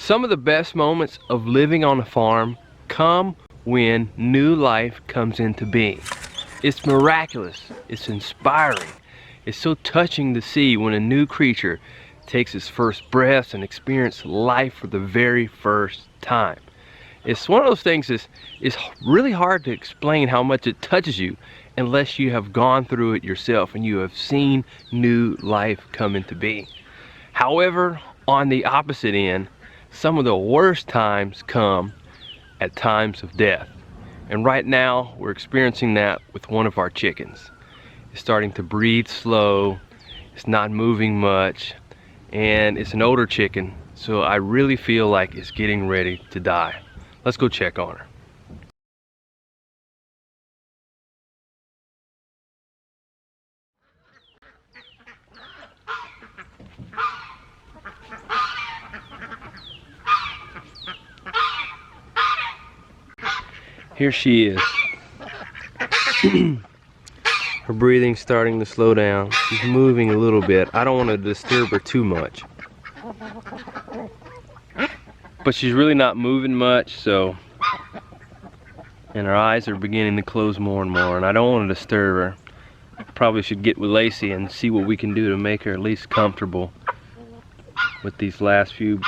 Some of the best moments of living on a farm come when new life comes into being. It's miraculous, it's inspiring, it's so touching to see when a new creature takes its first breaths and experiences life for the very first time. It's one of those things that's really hard to explain how much it touches you unless you have gone through it yourself and you have seen new life come into being. However, on the opposite end, some of the worst times come at times of death. And right now, we're experiencing that with one of our chickens. It's starting to breathe slow, it's not moving much, and it's an older chicken, so I really feel like it's getting ready to die. Let's go check on her. Here she is. Her breathing's starting to slow down. She's moving a little bit. I don't want to disturb her too much. But she's really not moving much, so. And her eyes are beginning to close more and more, and I don't want to disturb her. Probably should get with Lacie and see what we can do to make her at least comfortable with these last few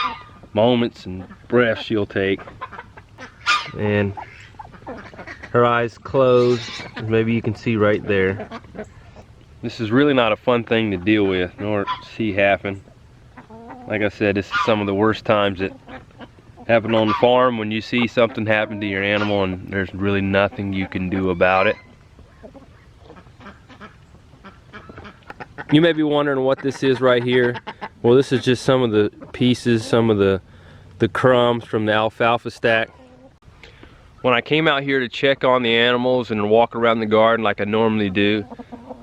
moments and breaths she'll take. And her eyes closed, maybe you can see right there. This is really not a fun thing to deal with nor see happen. Like I said, this is some of the worst times that happen on the farm, when you see something happen to your animal and there's really nothing you can do about it. You may be wondering what this is right here. Well, this is just some of the pieces, some of the crumbs from the alfalfa stack. When I came out here to check on the animals and walk around the garden like I normally do,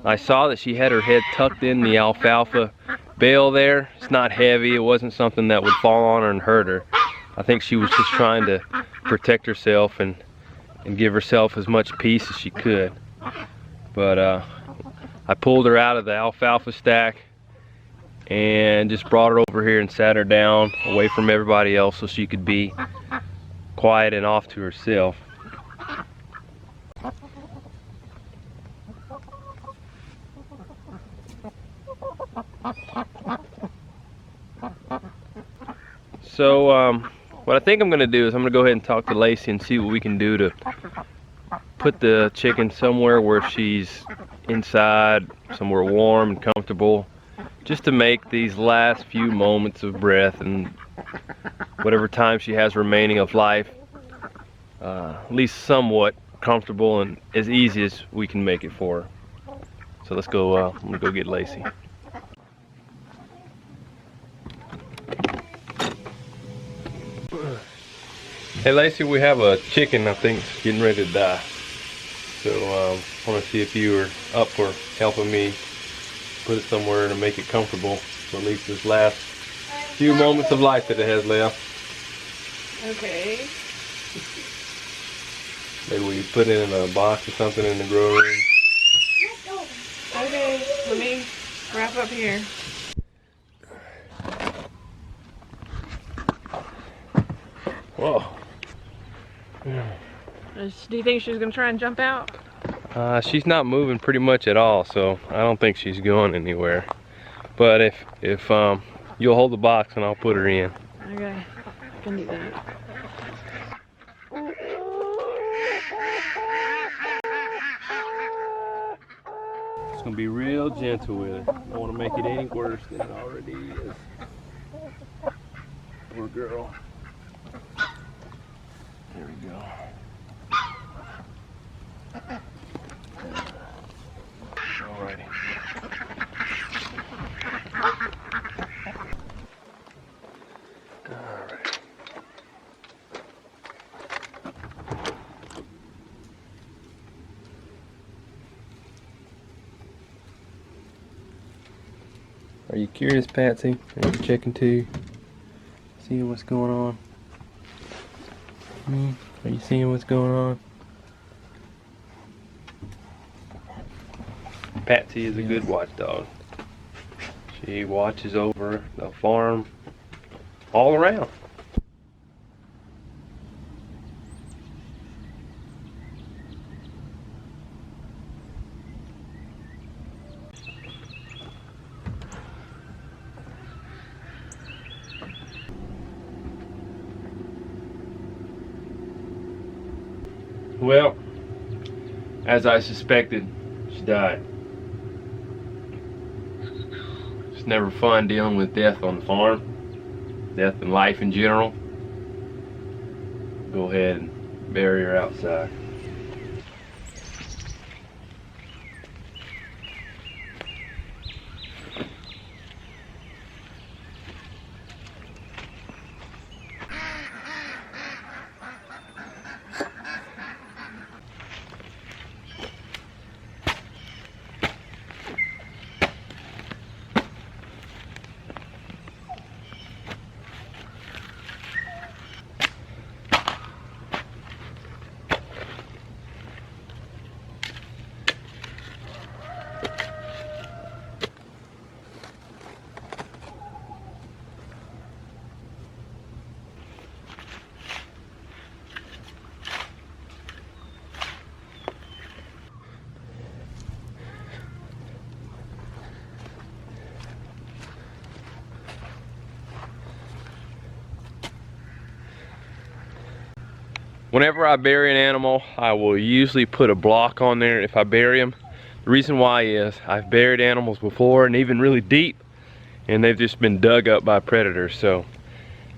I saw that she had her head tucked in the alfalfa bale there. It's not heavy, it wasn't something that would fall on her and hurt her. I think she was just trying to protect herself and give herself as much peace as she could. But I pulled her out of the alfalfa stack and just brought her over here and sat her down away from everybody else so she could be quiet and off to herself. So what I think I'm going to do is I'm going to go ahead and talk to Lacie and see what we can do to put the chicken somewhere where she's inside, somewhere warm and comfortable, just to make these last few moments of breath and whatever time she has remaining of life at least somewhat comfortable and as easy as we can make it for her. So let's go, I'm gonna go get Lacie. Hey Lacie, we have a chicken I think is getting ready to die. So I want to see if you are up for helping me put it somewhere to make it comfortable for at least this last few moments of life that it has left. Okay. Maybe we put it in a box or something in the grow room. Okay, let me wrap up here. Whoa. Do you think she's gonna try and jump out? She's not moving pretty much at all, so I don't think she's going anywhere. But if you'll hold the box and I'll put her in. Okay, I can do that. It's gonna be real gentle with her. I don't want to make it any worse than it already is. Poor girl. There we go. Alrighty. Alright. Are you curious, Patsy? Are you checking too? Seeing what's going on? Are you seeing what's going on? Patsy is a good watchdog. She watches over the farm all around. Well, as I suspected, she died. It's never fun dealing with death on the farm, death in life in general. Go ahead and bury her outside. Whenever I bury an animal, I will usually put a block on there if I bury them. The reason why is I've buried animals before, and even really deep, and they've just been dug up by predators. So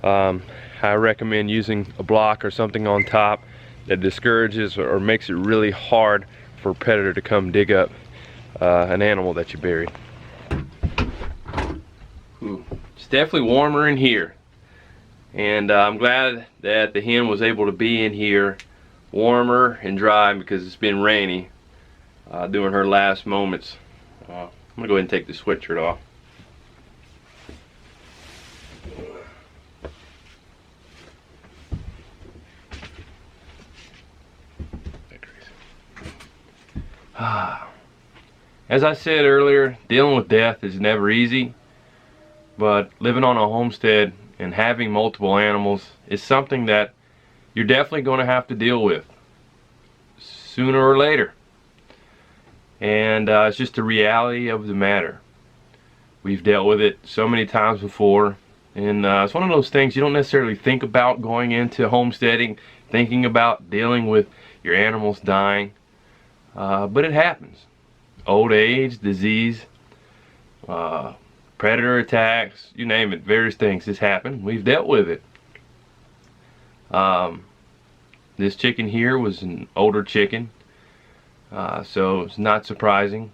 I recommend using a block or something on top that discourages or makes it really hard for a predator to come dig up an animal that you buried. Ooh, it's definitely warmer in here. And I'm glad that the hen was able to be in here warmer and dry because it's been rainy during her last moments. I'm gonna go ahead and take the sweatshirt off. As I said earlier, dealing with death is never easy, but living on a homestead and having multiple animals is something that you're definitely going to have to deal with sooner or later. And it's just the reality of the matter. We've dealt with it so many times before, and it's one of those things you don't necessarily think about going into homesteading, thinking about dealing with your animals dying, but it happens. Old age, disease, predator attacks, you name it, various things has happened. We've dealt with it. This chicken here was an older chicken, so it's not surprising.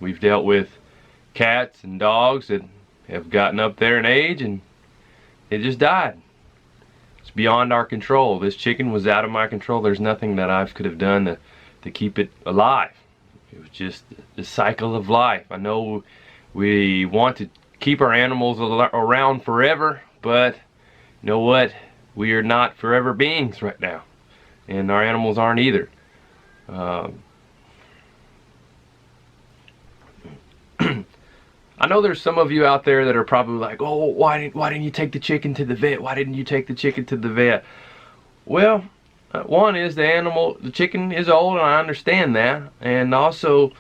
We've dealt with cats and dogs that have gotten up there in age and it just died. It's beyond our control. This chicken was out of my control. There's nothing that I could have done to keep it alive. It was just the cycle of life. I know we want to keep our animals around forever, but you know what? We are not forever beings right now, and our animals aren't either. I know there's some of you out there that are probably like, oh, why didn't you take the chicken to the vet? Why didn't you take the chicken to the vet? Well, one is the chicken is old, and I understand that. And also,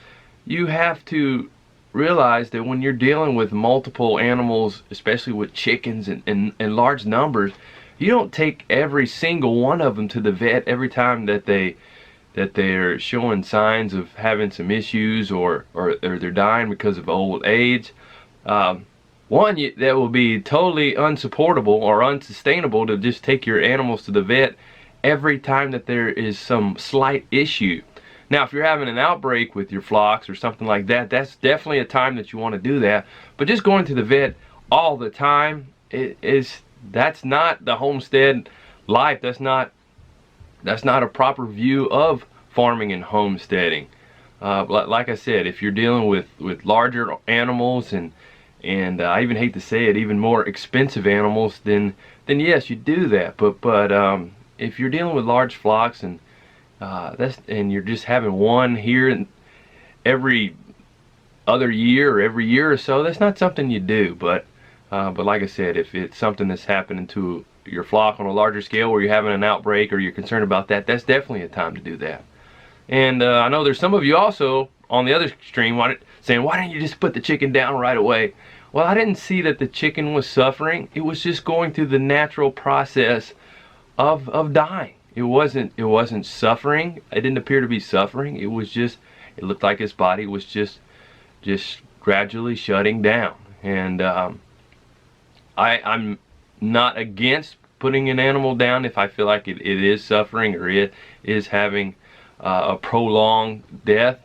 you have to realize that when you're dealing with multiple animals, especially with chickens in large numbers, you don't take every single one of them to the vet every time that they're showing signs of having some issues or they're dying because of old age. That will be totally unsupportable or unsustainable to just take your animals to the vet every time that there is some slight issue. Now, if you're having an outbreak with your flocks or something like that, that's definitely a time that you want to do that. But just going to the vet all the time, that's not the homestead life. That's not a proper view of farming and homesteading. Like I said, if you're dealing with larger animals and I even hate to say it, even more expensive animals, then yes, you do that. But if you're dealing with large flocks and you're just having one here and every other year or every year or so, that's not something you do. But like I said, if it's something that's happening to your flock on a larger scale where you're having an outbreak or you're concerned about that, that's definitely a time to do that. And I know there's some of you also on the other extreme saying, why didn't you just put the chicken down right away? Well, I didn't see that the chicken was suffering. It was just going through the natural process of dying. It wasn't suffering. It didn't appear to be suffering. It was just, it looked like his body was just gradually shutting down. And I'm not against putting an animal down if I feel like it is suffering or it is having a prolonged death.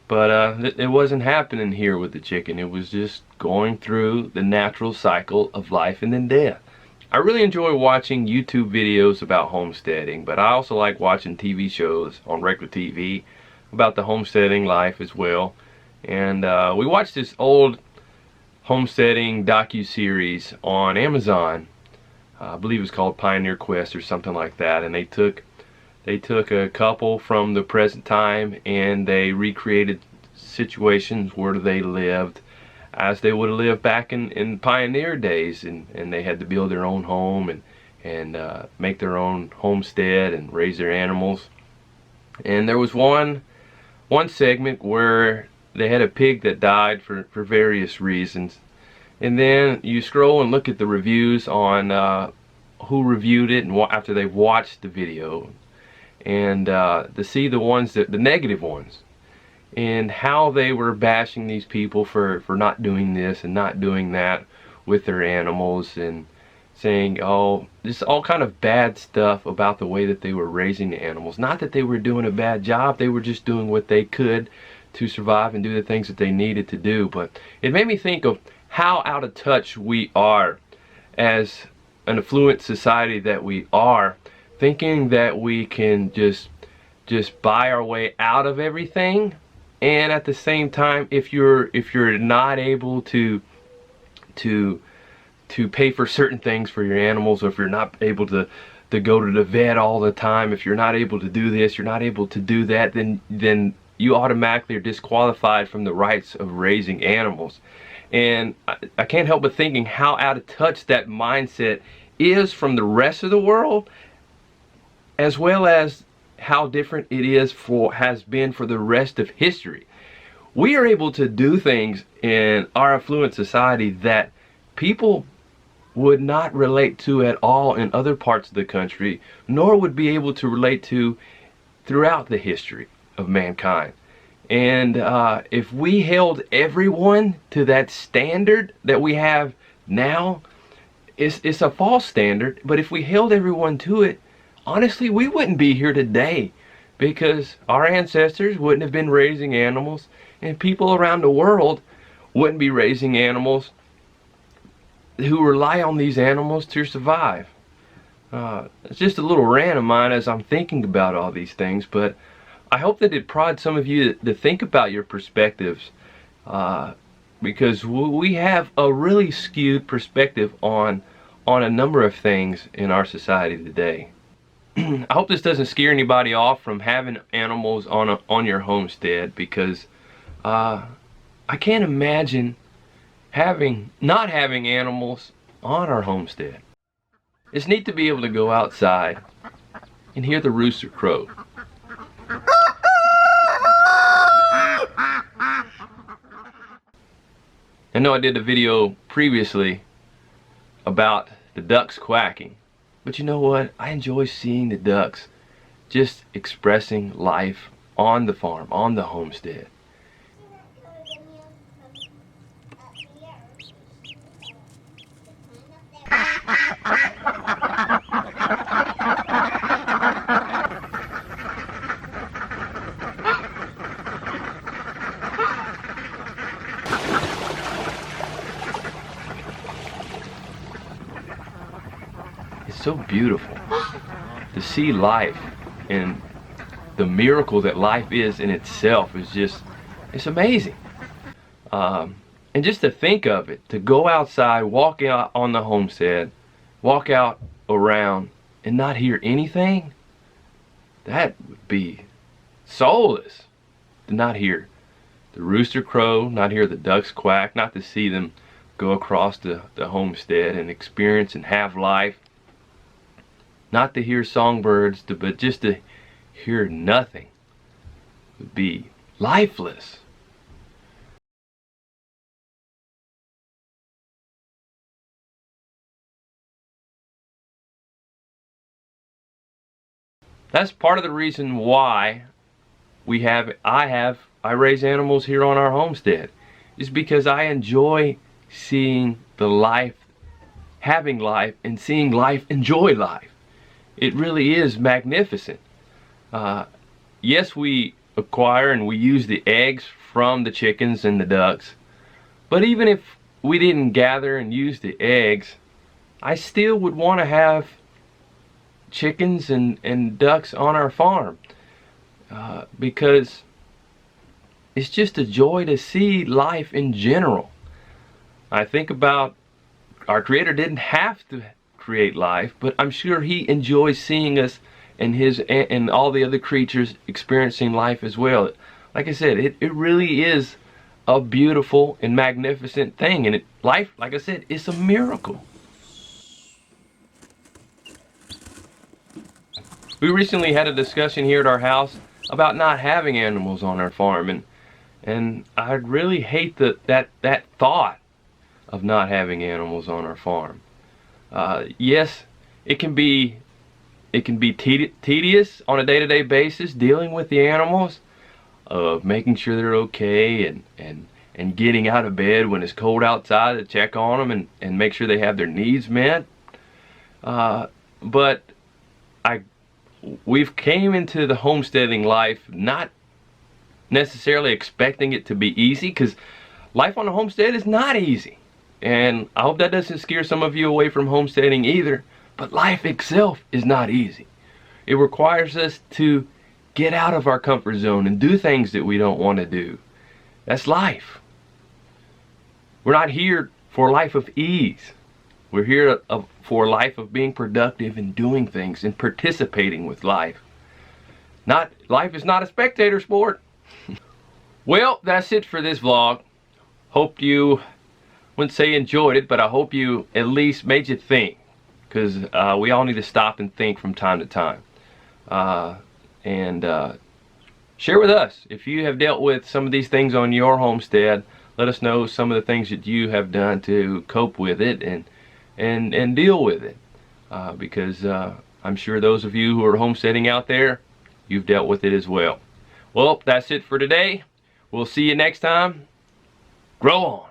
But it wasn't happening here with the chicken. It was just going through the natural cycle of life and then death. I really enjoy watching YouTube videos about homesteading, but I also like watching TV shows on regular TV about the homesteading life as well. And we watched this old homesteading docu-series on Amazon. I believe it's called Pioneer Quest or something like that. And they took a couple from the present time and they recreated situations where they lived as they would have lived back in pioneer days, and they had to build their own home and make their own homestead and raise their animals. And there was one segment where they had a pig that died for various reasons. And then you scroll and look at the reviews on who reviewed it and after they've watched the video, and to see the negative ones, and how they were bashing these people for not doing this and not doing that with their animals, and saying, oh, this all kind of bad stuff about the way that they were raising the animals. Not that they were doing a bad job, they were just doing what they could to survive and do the things that they needed to do. But it made me think of how out of touch we are as an affluent society that we are, thinking that we can just buy our way out of everything. And at the same time, if you're not able to pay for certain things for your animals, or if you're not able to go to the vet all the time, if you're not able to do this, you're not able to do that, then you automatically are disqualified from the rights of raising animals. And I can't help but thinking how out of touch that mindset is from the rest of the world, as well as how different it has been for the rest of history. We are able to do things in our affluent society that people would not relate to at all in other parts of the country, nor would be able to relate to throughout the history of mankind. And if we held everyone to that standard that we have now, it's a false standard, but if we held everyone to it, honestly, we wouldn't be here today, because our ancestors wouldn't have been raising animals, and people around the world wouldn't be raising animals who rely on these animals to survive. It's just a little rant of mine as I'm thinking about all these things, but I hope that it prods some of you to think about your perspectives, because we have a really skewed perspective on a number of things in our society today. I hope this doesn't scare anybody off from having animals on your homestead, because I can't imagine not having animals on our homestead. It's neat to be able to go outside and hear the rooster crow. I know I did a video previously about the ducks quacking, but you know what? I enjoy seeing the ducks just expressing life on the farm, on the homestead. It's so beautiful to see life, and the miracle that life is in itself is just, it's amazing. And just to think of it, to go outside, walk out on the homestead, walk out around and not hear anything, that would be soulless. To not hear the rooster crow, not hear the ducks quack, not to see them go across the homestead and experience and have life, not to hear songbirds, but just to hear nothing would be lifeless. that's part of the reason why I raise animals here on our homestead, is because I enjoy seeing the life, having life, and seeing life enjoy life. It really is magnificent. Yes, we acquire and we use the eggs from the chickens and the ducks, but even if we didn't gather and use the eggs, I still would want to have chickens and ducks on our farm, because it's just a joy to see life in general. I think about our Creator didn't have to create life, but I'm sure He enjoys seeing us and all the other creatures experiencing life as well. Like I said, it really is a beautiful and magnificent thing, and life, like I said, it's a miracle. We recently had a discussion here at our house about not having animals on our farm, and I really hate that thought of not having animals on our farm. Yes, it can be tedious on a day-to-day basis dealing with the animals, of making sure they're okay and getting out of bed when it's cold outside to check on them and make sure they have their needs met. But we've came into the homesteading life not necessarily expecting it to be easy, because life on a homestead is not easy. And I hope that doesn't scare some of you away from homesteading either, but life itself is not easy. It requires us to get out of our comfort zone and do things that we don't want to do. That's life. We're not here for a life of ease. We're here for a life of being productive and doing things and participating with life. Life is not a spectator sport. Well, that's it for this vlog. Hope you, wouldn't say enjoyed it, but I hope you at least made you think, because we all need to stop and think from time to time. Share with us if you have dealt with some of these things on your homestead. Let us know some of the things that you have done to cope with it and deal with it, because I'm sure those of you who are homesteading out there, you've dealt with it as well. Well, that's it for today. We'll see you next time. Grow on.